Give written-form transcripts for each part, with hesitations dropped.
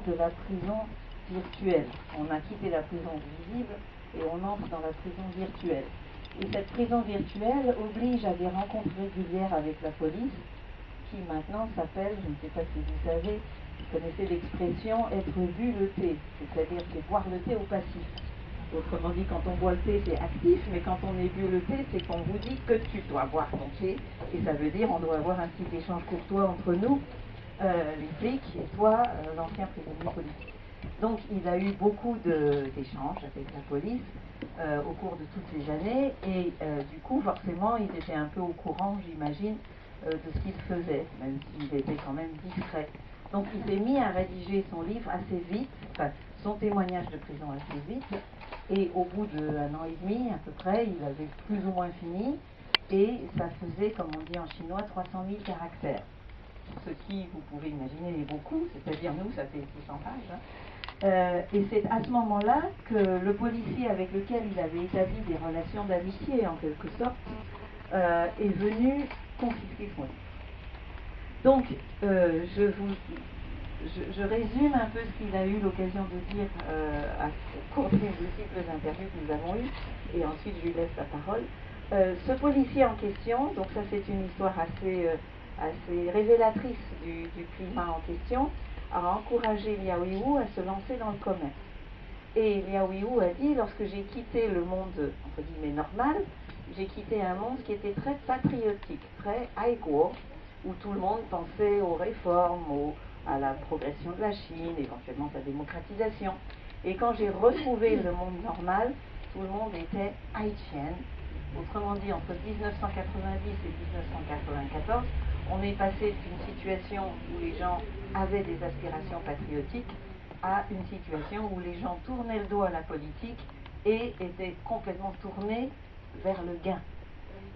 de la prison virtuelle. On a quitté la prison visible et on entre dans la prison virtuelle. Et cette prison virtuelle oblige à des rencontres régulières avec la police, qui maintenant s'appelle, je ne sais pas si vous savez, vous connaissez l'expression être bulleté, c'est-à-dire c'est boire le thé au passif. Autrement dit, quand on boit le thé, c'est actif, mais quand on est bulleté, c'est qu'on vous dit que tu dois boire ton thé, et ça veut dire on doit avoir un petit échange courtois entre nous, les flics, et toi, l'ancien prisonnier politique. Donc il a eu beaucoup d'échanges avec la police au cours de toutes ces années, et du coup, forcément, ils étaient un peu au courant, j'imagine, de ce qu'il faisait, même s'il était quand même discret. Donc il s'est mis à rédiger son livre assez vite, enfin son témoignage de prison assez vite, et au bout d'un an et demi à peu près, il avait plus ou moins fini, et ça faisait, comme on dit en chinois, 300 000 caractères. Ce qui, vous pouvez imaginer, est beaucoup, c'est-à-dire nous, ça fait 600 pages. Et c'est à ce moment-là que le policier avec lequel il avait établi des relations d'amitié, en quelque sorte, est venu confisquer son livre. Donc, je résume un peu ce qu'il a eu l'occasion de dire au cours des multiples interviews que nous avons eues, et ensuite je lui laisse la parole. Ce policier en question, donc ça c'est une histoire assez révélatrice du climat en question, a encouragé Liao Yiwu à se lancer dans le commerce. Et Liao Yiwu a dit, lorsque j'ai quitté le monde, entre guillemets, normal, j'ai quitté un monde qui était très patriotique, très haïguo, où tout le monde pensait aux réformes, à la progression de la Chine, éventuellement sa démocratisation. Et quand j'ai retrouvé le monde normal, tout le monde était haïtien. Autrement dit, entre 1990 et 1994, on est passé d'une situation où les gens avaient des aspirations patriotiques à une situation où les gens tournaient le dos à la politique et étaient complètement tournés vers le gain.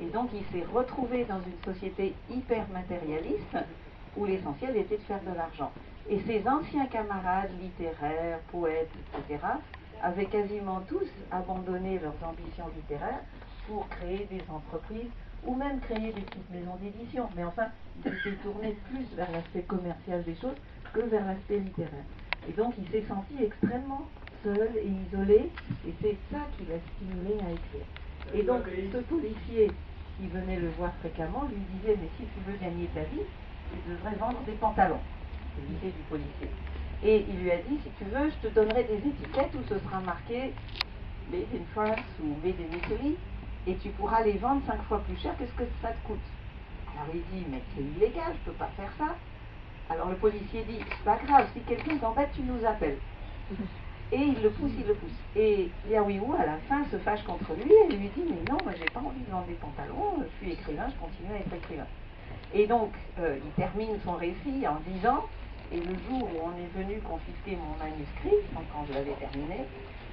Et donc il s'est retrouvé dans une société hyper matérialiste où l'essentiel était de faire de l'argent. Et ses anciens camarades littéraires, poètes, etc., avaient quasiment tous abandonné leurs ambitions littéraires pour créer des entreprises ou même créer des petites maisons d'édition. Mais enfin, ils s'étaient tournés plus vers l'aspect commercial des choses que vers l'aspect littéraire. Et donc il s'est senti extrêmement seul et isolé, et c'est ça qui l'a stimulé à écrire. Et donc ce policier qui venait le voir fréquemment lui disait, mais si tu veux gagner ta vie, tu devrais vendre des pantalons. C'est l'idée du policier. Et il lui a dit, si tu veux, je te donnerai des étiquettes où ce sera marqué Made in France ou Made in Italy, et tu pourras les vendre 5 fois plus cher que ce que ça te coûte. Alors il dit, mais c'est illégal, je ne peux pas faire ça. Alors le policier dit, c'est pas grave, si quelqu'un t'embête, tu nous appelles. Et il le pousse. Et Liao Yiwu, à la fin, se fâche contre lui et lui dit, mais non, moi j'ai pas envie de vendre des pantalons, je suis écrivain, je continue à être écrivain. Et donc, il termine son récit en disant, et le jour où on est venu confisquer mon manuscrit, donc quand je l'avais terminé,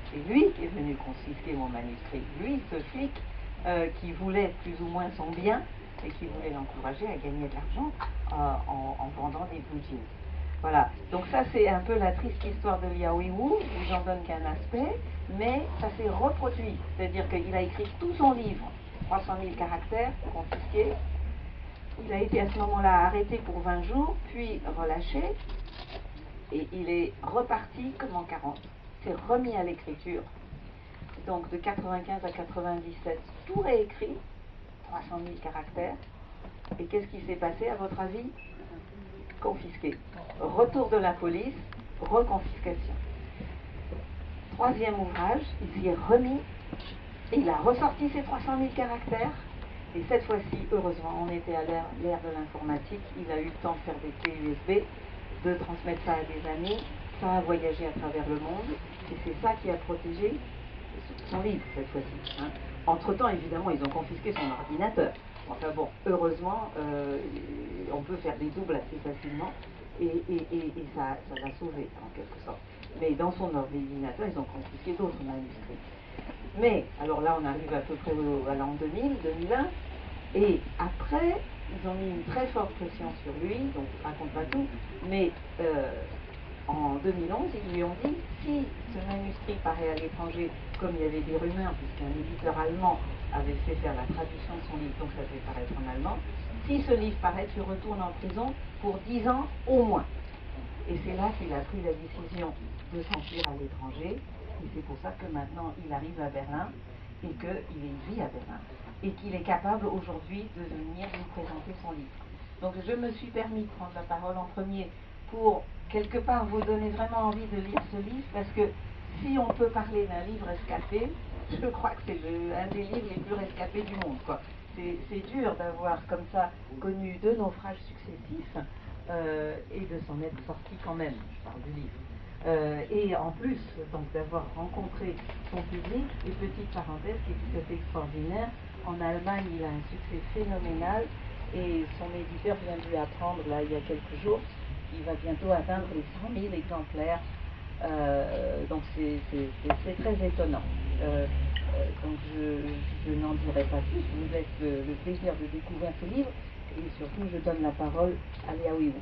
c'est lui qui est venu confisquer mon manuscrit. Lui, ce flic qui voulait plus ou moins son bien et qui voulait l'encourager à gagner de l'argent en vendant des blue jeans. Voilà, donc ça c'est un peu la triste histoire de Liao Yiwu, je vous en donne qu'un aspect, mais ça s'est reproduit, c'est-à-dire qu'il a écrit tout son livre, 300 000 caractères, confisqués. Il a été à ce moment-là arrêté pour 20 jours, puis relâché, et il est reparti comme en 40. Il s'est remis à l'écriture, donc de 95 à 97, tout réécrit, 300 000 caractères, et qu'est-ce qui s'est passé à votre avis? Confisqué. Retour de la police, reconfiscation. Troisième ouvrage, il s'y est remis, et il a ressorti ses 300 000 caractères, et cette fois-ci, heureusement, on était à l'ère de l'informatique, il a eu le temps de faire des clés USB, de transmettre ça à des amis, ça a voyagé à travers le monde, et c'est ça qui a protégé son livre cette fois-ci. Hein. Entre-temps, évidemment, ils ont confisqué son ordinateur. Enfin bon, heureusement, on peut faire des doubles assez facilement, et ça l'a sauvé, en quelque sorte. Mais dans son ordinateur, ils ont confisqué d'autres manuscrits. Mais, alors là, on arrive à peu près à l'an 2000, 2001, et après, ils ont mis une très forte pression sur lui, donc je ne raconte pas tout, mais en 2011, ils lui ont dit, si ce manuscrit paraît à l'étranger, comme il y avait des rumeurs, puisqu'un éditeur allemand avait fait faire la traduction de son livre, donc ça devait paraître en allemand, si ce livre paraît, tu retournes en prison pour 10 ans au moins. Et c'est là qu'il a pris la décision de s'enfuir à l'étranger. Et c'est pour ça que maintenant il arrive à Berlin et qu'il vit à Berlin. Et qu'il est capable aujourd'hui de venir nous présenter son livre. Donc je me suis permis de prendre la parole en premier pour quelque part vous donner vraiment envie de lire ce livre, parce que si on peut parler d'un livre rescapé, je crois que c'est un des livres les plus rescapés du monde, quoi. C'est dur d'avoir comme ça connu deux naufrages successifs et de s'en être sorti quand même, je parle du livre. Et en plus donc d'avoir rencontré son public, et petite parenthèse qui est extraordinaire, en Allemagne il a un succès phénoménal et son éditeur vient de lui apprendre là il y a quelques jours qu'il va bientôt atteindre les 100 000 exemplaires. Donc c'est très étonnant. Donc je n'en dirai pas plus, je vous laisse le plaisir de découvrir ce livre et surtout je donne la parole à Liao Yu.